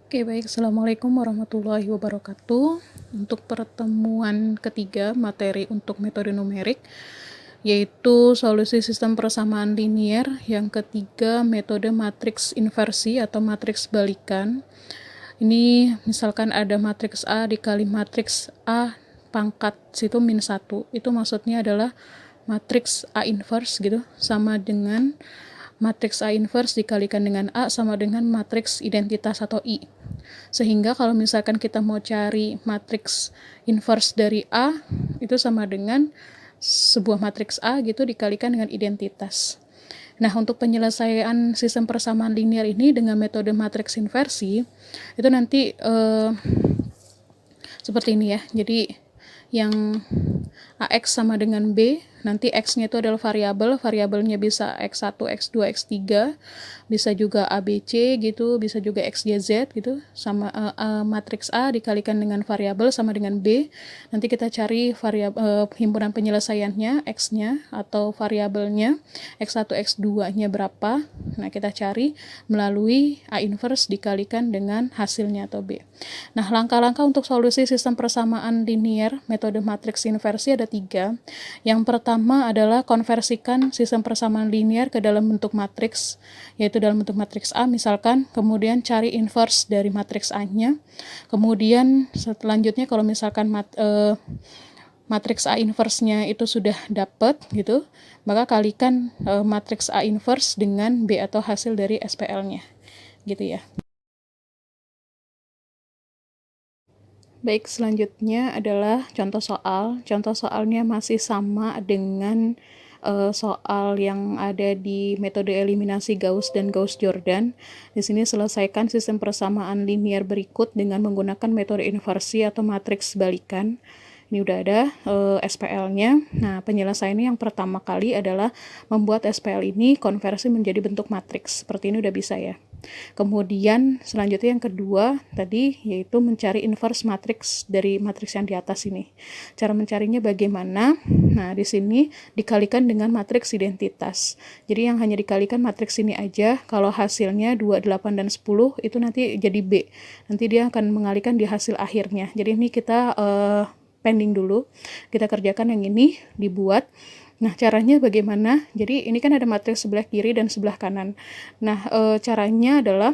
Oke, baik. Assalamualaikum warahmatullahi wabarakatuh. Untuk pertemuan ketiga materi untuk metode numerik, yaitu solusi sistem persamaan linier. Yang ketiga, metode matriks inversi atau matriks balikan. Ini misalkan ada matriks A dikali matriks A pangkat situ min 1. Itu maksudnya adalah matriks A inverse gitu, sama dengan matriks A inverse dikalikan dengan A sama dengan matriks identitas atau I. Sehingga kalau misalkan kita mau cari matriks inverse dari A, itu sama dengan sebuah matriks A gitu dikalikan dengan identitas. Nah, untuk penyelesaian sistem persamaan linear ini dengan metode matriks inversi, itu nanti seperti ini ya. Jadi yang AX sama dengan B, nanti X-nya itu adalah variabelnya bisa X1, X2, X3, bisa juga ABC gitu, bisa juga XYZ gitu, sama matriks A dikalikan dengan variabel sama dengan B, nanti kita cari himpunan penyelesaiannya, X-nya atau variabelnya, X1, X2-nya berapa, nah kita cari melalui A inverse dikalikan dengan hasilnya atau B. Nah, langkah-langkah untuk solusi sistem persamaan linier metode matriks inversi ada 3. Yang pertama adalah konversikan sistem persamaan linier ke dalam bentuk matriks, yaitu dalam bentuk matriks A misalkan, kemudian cari inverse dari matriks A-nya. Kemudian selanjutnya kalau misalkan matriks A inverse-nya itu sudah dapat gitu, maka kalikan matriks A inverse dengan B atau hasil dari SPL-nya. Gitu ya. Baik, selanjutnya adalah contoh soal. Contoh soalnya masih sama dengan soal yang ada di metode eliminasi Gauss dan Gauss-Jordan. Di sini selesaikan sistem persamaan linier berikut dengan menggunakan metode inversi atau matriks balikan. Ini udah ada SPL-nya. Nah, penyelesaiannya yang pertama kali adalah membuat SPL ini konversi menjadi bentuk matriks. Seperti ini udah bisa ya. Kemudian selanjutnya yang kedua tadi yaitu mencari inverse matriks dari matriks yang di atas ini. Cara mencarinya bagaimana? Nah, di sini dikalikan dengan matriks identitas. Jadi yang hanya dikalikan matriks ini aja, kalau hasilnya 2, 8, dan 10 itu nanti jadi B. Nanti dia akan mengalihkan di hasil akhirnya. Jadi ini kita pending dulu. Kita kerjakan yang ini, dibuat. Nah, caranya bagaimana? Jadi, ini kan ada matriks sebelah kiri dan sebelah kanan. Nah, caranya adalah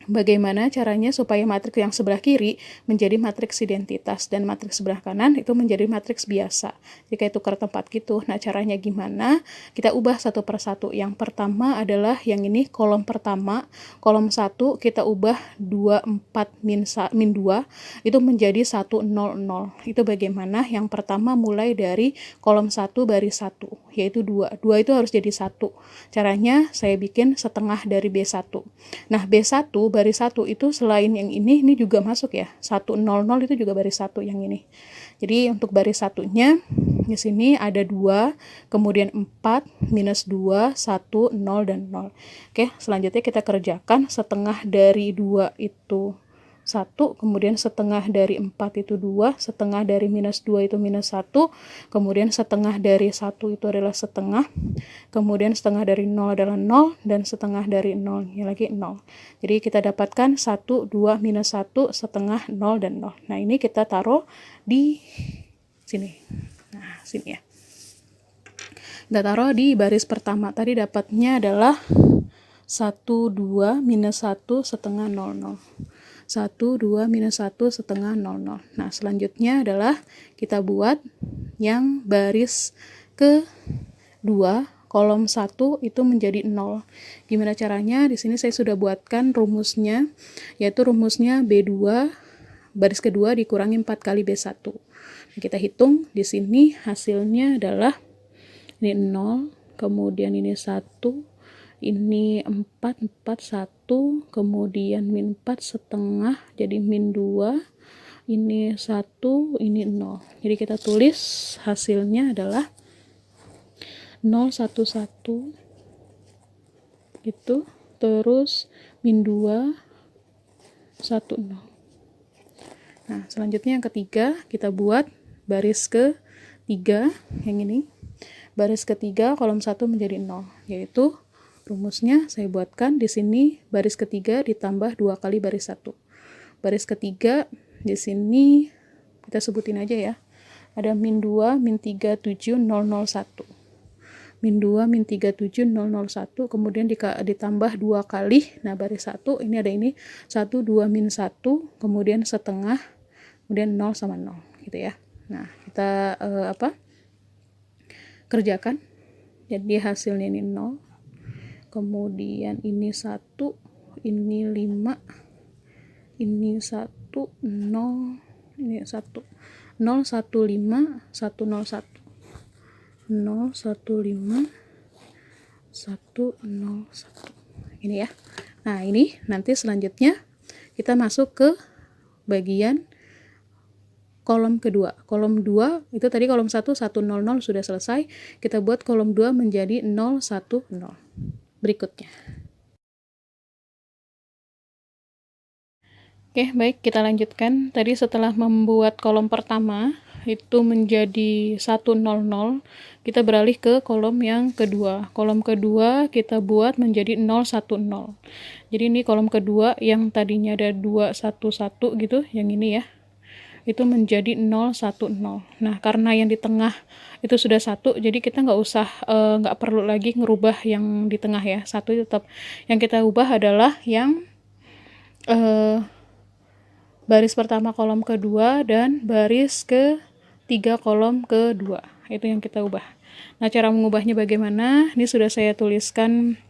bagaimana caranya supaya matriks yang sebelah kiri menjadi matriks identitas dan matriks sebelah kanan itu menjadi matriks biasa. Jika itu tukar tempat gitu. Nah, caranya gimana? Kita ubah satu persatu. Yang pertama adalah yang ini kolom pertama, kolom 1 kita ubah 2, 4, min 2 itu menjadi 1, 0, 0. Itu bagaimana? Yang pertama mulai dari kolom 1 baris 1, yaitu 2. 2 itu harus jadi 1. Caranya saya bikin setengah dari B1. Nah, B1 baris 1 itu selain yang ini juga masuk ya. 100 itu juga baris 1 yang ini. Jadi untuk baris satunya di sini ada 2, kemudian 4, minus 2, 1, 0, dan 0. Oke, selanjutnya kita kerjakan setengah dari 2 itu 1, kemudian setengah dari 4 itu 2, setengah dari minus 2 itu minus 1, kemudian setengah dari 1 itu adalah setengah, kemudian setengah dari 0 adalah 0, dan setengah dari 0 nya lagi 0. Jadi kita dapatkan 1, 2, minus 1, setengah, 0, dan 0. Nah, ini kita taruh di sini. Nah, sini ya. Kita taruh di baris pertama. Tadi dapatnya adalah 1, 2, minus 1, setengah, 0, 0. 1, 2, minus 1, setengah, 0, 0. Nah, selanjutnya adalah kita buat yang baris kedua, kolom 1 itu menjadi 0. Gimana caranya? Di sini saya sudah buatkan rumusnya, yaitu rumusnya B2, baris kedua dikurangi 4 kali B1. Nah, kita hitung, di sini hasilnya adalah ini 0, kemudian ini 1, ini 4, 1, kemudian min 4 setengah, jadi min 2, ini 1, ini 0. Jadi kita tulis hasilnya adalah 0, 1, 1, gitu, terus min 2, 1, 0. Nah, selanjutnya yang ketiga, kita buat baris ketiga, yang ini. Baris ketiga, kolom 1 menjadi 0, yaitu rumusnya saya buatkan di sini baris ketiga ditambah 2 kali baris 1. Baris ketiga di sini kita sebutin aja ya. Ada min 2, min 3, 7, 0, 0, 1. Min 2, min 3, 7, 0, 0, 1. Kemudian ditambah 2 kali. Nah, baris 1 ini ada ini 1, 2, min 1. Kemudian setengah. Kemudian 0 sama 0. Gitu ya. Nah, kita kerjakan. Jadi hasilnya ini 0. Kemudian ini 1. Ini 5. Ini 1, 0. Ini 1. 0, 1, 5, 1, 0, 1. 0, 1, 5, 1, 0, 1. Ini ya. Nah, ini nanti selanjutnya kita masuk ke bagian kolom kedua. Kolom 2, itu tadi kolom 1, 1, 0, 0 sudah selesai. Kita buat kolom 2 menjadi 0, 1, 0. Berikutnya. Oke, baik, kita lanjutkan. Tadi setelah membuat kolom pertama, itu menjadi 100, kita beralih ke kolom yang kedua. Kolom kedua kita buat menjadi 010. Jadi ini kolom kedua yang tadinya ada 211 gitu, yang ini ya. Itu menjadi 010. Nah, karena yang di tengah itu sudah 1, jadi kita nggak perlu lagi ngerubah yang di tengah ya. 1 tetap. Yang kita ubah adalah yang baris pertama kolom kedua dan baris ketiga kolom kedua. Itu yang kita ubah. Nah, cara mengubahnya bagaimana? Ini sudah saya tuliskan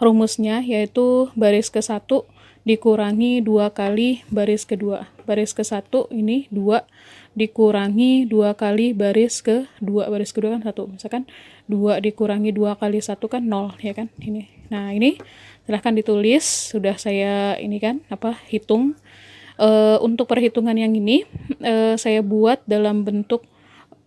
rumusnya, yaitu baris ke-1 dikurangi 2 kali baris kedua. Baris ke-1 ini 2 dikurangi 2 kali baris kedua. Baris kedua kan 1. Misalkan 2 dikurangi 2 kali 1 kan 0 ya kan? Ini. Nah, ini silahkan ditulis. Sudah saya hitung. Untuk perhitungan yang ini saya buat dalam bentuk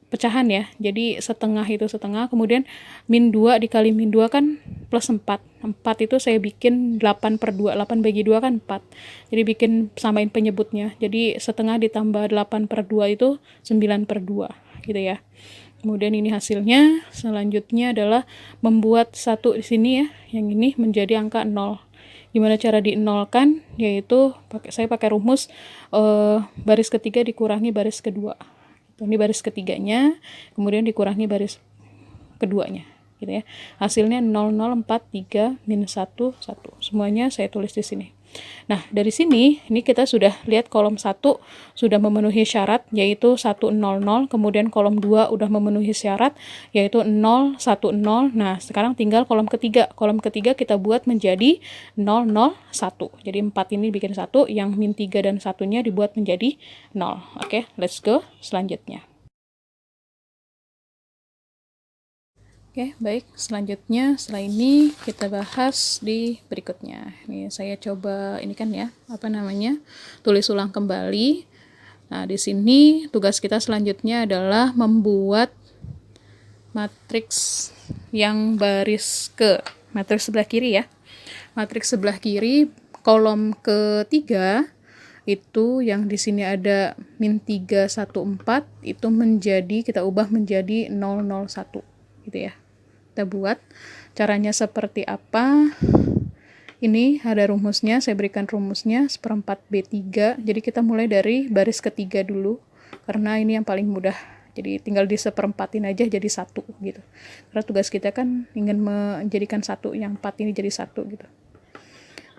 pecahan ya. Jadi setengah itu setengah, kemudian min 2 dikali min 2 kan plus 4. 4 itu saya bikin 8/2. 8 bagi 2 kan 4. Jadi bikin samain penyebutnya. Jadi setengah ditambah 8/2 itu 9/2 gitu ya. Kemudian ini hasilnya. Selanjutnya adalah membuat 1 di sini ya. Yang ini menjadi angka 0. Gimana cara dinolkan? Yaitu saya pakai rumus baris ketiga dikurangi baris kedua. Ini baris ketiganya, kemudian dikurangi baris keduanya, gitu ya. Hasilnya 0043 min 1 1. Semuanya saya tulis di sini. Nah, dari sini ini kita sudah lihat kolom 1 sudah memenuhi syarat yaitu 100, kemudian kolom 2 udah memenuhi syarat yaitu 010. Nah, sekarang tinggal kolom ketiga. Kolom ketiga kita buat menjadi 001. Jadi 4 ini bikin 1, yang min 3 dan 1-nya dibuat menjadi 0. Oke, let's go selanjutnya. Oke, baik. Selanjutnya, setelah ini kita bahas di berikutnya. Ini saya coba tulis ulang kembali. Nah, di sini tugas kita selanjutnya adalah membuat matriks yang matriks sebelah kiri ya. Matriks sebelah kiri kolom ketiga itu yang di sini ada min 3, 1, 4 itu kita ubah menjadi 001 gitu ya. Kita buat caranya seperti apa. Ini ada rumusnya, saya berikan rumusnya 1/4 B3. Jadi kita mulai dari baris ketiga dulu karena ini yang paling mudah. Jadi tinggal di-1/4-in aja jadi 1 gitu. Karena tugas kita kan ingin menjadikan 1 yang 4 ini jadi 1 gitu.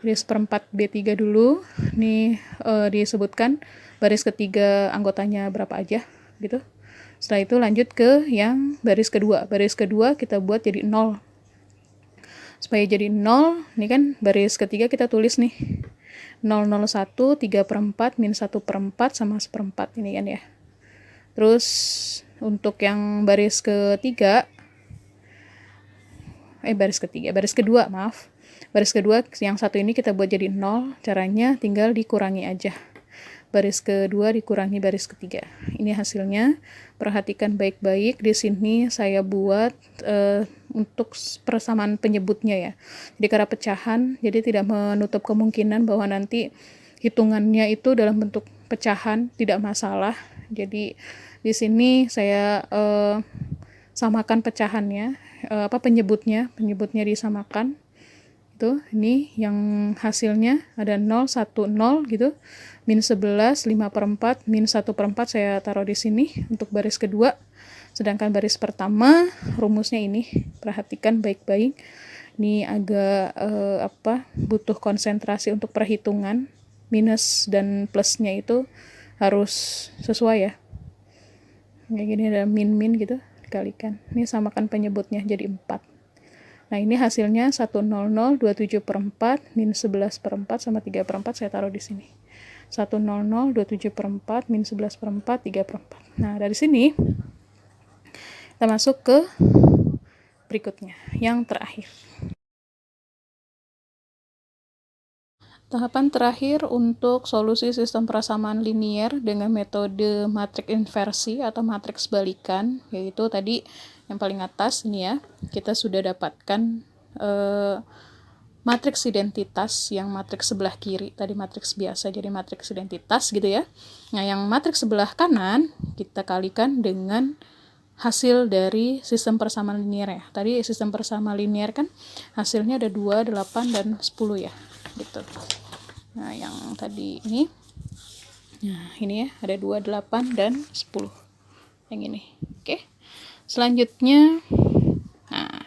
Jadi 1/4 B3 dulu. Ini disebutkan baris ketiga anggotanya berapa aja gitu. Setelah itu lanjut ke yang baris kedua. Baris kedua kita buat jadi 0. Supaya jadi 0, ini kan baris ketiga kita tulis nih. 001, 3/4, min 1/4 sama 1/4 ini kan ya. Terus untuk yang baris kedua, maaf. Baris kedua yang 1 ini kita buat jadi 0, caranya tinggal dikurangi aja. Baris kedua dikurangi baris ketiga. Ini hasilnya. Perhatikan baik-baik. Di sini saya buat untuk persamaan penyebutnya ya. Jadi karena pecahan, jadi tidak menutup kemungkinan bahwa nanti hitungannya itu dalam bentuk pecahan, tidak masalah. Jadi di sini saya samakan pecahannya. penyebutnya disamakan. Itu ini yang hasilnya ada 0, 1, 0 gitu, min 11, 5/4, min 1/4 saya taruh di sini untuk baris kedua. Sedangkan baris pertama rumusnya ini, perhatikan baik-baik. Ini agak butuh konsentrasi untuk perhitungan. Minus dan plusnya itu harus sesuai ya. Kayak gini ada min gitu, dikalikan. Ini samakan penyebutnya jadi 4. Nah, ini hasilnya 100, 27/4, min 11/4 sama 3/4 saya taruh di sini. 100, 27/4, min 11/4, 3/4. Nah, dari sini kita masuk ke berikutnya, yang terakhir. Tahapan terakhir untuk solusi sistem persamaan linier dengan metode matriks inversi atau matriks balikan, yaitu tadi yang paling atas ini ya, kita sudah dapatkan matriks identitas yang matriks sebelah kiri, tadi matriks biasa jadi matriks identitas gitu ya. Nah, yang matriks sebelah kanan kita kalikan dengan hasil dari sistem persamaan linier ya. Tadi sistem persamaan linier kan hasilnya ada 2, 8, dan 10 ya, gitu. Nah, yang tadi ini, nah ini ya, ada 2, 8, dan 10. Yang ini, oke. Selanjutnya, nah,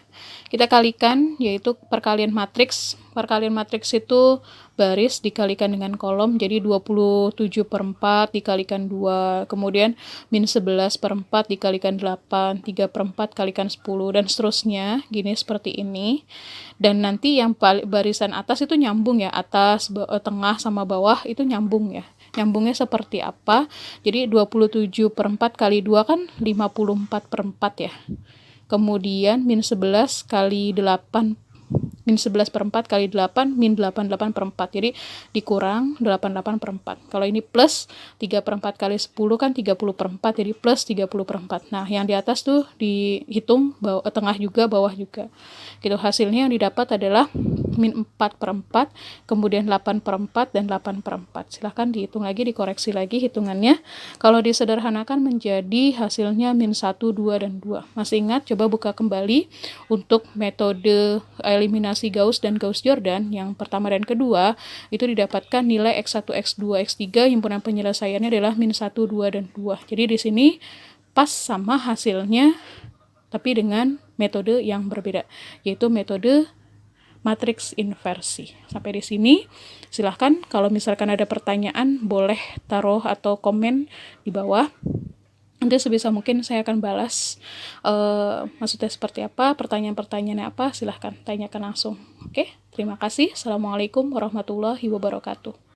kita kalikan, yaitu perkalian matriks. Perkalian matriks itu baris dikalikan dengan kolom, jadi 27/4 dikalikan 2, kemudian min 11/4 dikalikan 8, 3/4 kalikan 10, dan seterusnya, gini seperti ini. Dan nanti yang barisan atas itu nyambung ya, atas, tengah, sama bawah itu nyambung ya. Nyambungnya seperti apa? Jadi 27/4 kali 2 kan 54/4 ya. Kemudian min 11 kali 8, min 11/4 kali 8, min 88/4. Jadi dikurang 88/4. Kalau ini plus 3/4 kali 10 kan 30/4, jadi plus 30/4. Nah, yang di atas tuh dihitung tengah juga, bawah juga. Gitu, hasilnya yang didapat adalah min 4/4, kemudian 8/4, dan 8/4. Silahkan dihitung lagi, dikoreksi lagi hitungannya. Kalau disederhanakan menjadi hasilnya min 1, 2, dan 2. Masih ingat? Coba buka kembali untuk metode eliminasi Gauss dan Gauss-Jordan yang pertama dan kedua, itu didapatkan nilai X1, X2, X3, himpunan penyelesaiannya adalah min 1, 2, dan 2. Jadi di sini pas sama hasilnya, tapi dengan metode yang berbeda, yaitu metode matriks inversi. Sampai di sini, silahkan kalau misalkan ada pertanyaan, boleh taruh atau komen di bawah. Nanti sebisa mungkin saya akan balas maksudnya seperti apa, pertanyaan-pertanyaannya apa, silahkan tanyakan langsung. Oke, terima kasih. Assalamualaikum warahmatullahi wabarakatuh.